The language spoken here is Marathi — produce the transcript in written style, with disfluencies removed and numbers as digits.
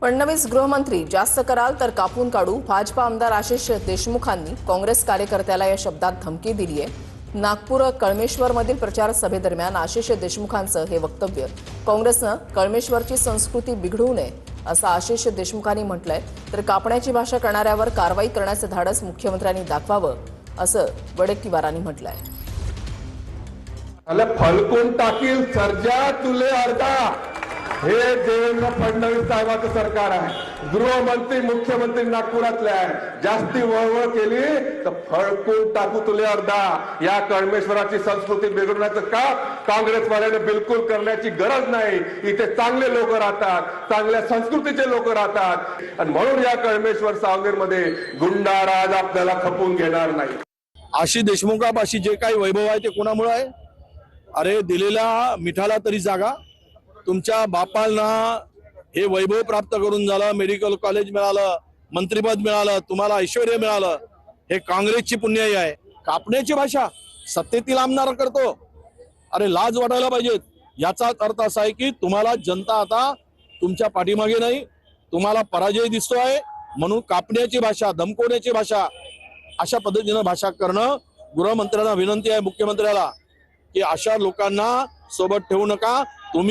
फडणवीस गृहमंत्री जास्त कराल तर कापून काढू। भाजपा आमदार आशिष देशमुखांनी काँग्रेस कार्यकर्त्याला या शब्दात धमकी दिली आहे। नागपूर कळमेश्वरमधील प्रचार सभेदरम्यान आशिष देशमुखांचं हे वक्तव्य। काँग्रेसनं कळमेश्वरची संस्कृती बिघडवू नये असं आशिष देशमुखांनी म्हटलंय। तर कापण्याची भाषा करणाऱ्यावर कारवाई करण्याचं धाडस मुख्यमंत्र्यांनी दाखवावं असं वडेट्टीवारांनी म्हटलंय। फलकून टाकील सर्जा तुले अर्धा, हे देवेंद्र फडणवीस साहेबांचं सरकार आहे। गृहमंत्री मुख्यमंत्री नागपुरातले आहे। जास्ती वळवळ केली तर फळकून टाकू तुले अर्धा। या कळमेश्वराची संस्कृती बिघडवण्याचं काम काँग्रेसवाल्यांनी बिलकुल करण्याची गरज नाही। इथे चांगले लोक राहतात, चांगल्या संस्कृतीचे लोक राहतात आणि म्हणून या कळमेश्वर सावनेरमध्ये गुंडाराज आपल्याला खपून घेणार नाही। आशिष देशमुखापाशी जे काही वैभव आहे ते कोणामुळे आहे? अरे दिलेल्या मिठाला तरी जागा। तुमच्या बापांना हे वैभव प्राप्त करून झालं, मेडिकल कॉलेज मिळालं, मंत्रिपद मिळालं, तुम्हाला ऐश्वर्य मिळालं, हे काँग्रेसची पुण्याई आहे। कापण्याची भाषा सत्तेतील आमदार करतो। अरे लाज वाटायला पाहिजे। याचा अर्थ असा आहे की तुम्हाला जनता आता तुमच्या पाठीमागे नाही, तुम्हाला पराजय दिसतोय म्हणून कापण्याची भाषा, धमकवण्याची भाषा, अशा पद्धतीनं भाषा करणं। गृहमंत्र्यांना विनंती आहे, मुख्यमंत्र्याला, की अशा लोकांना सोबत ठेवू नका। तुम्ही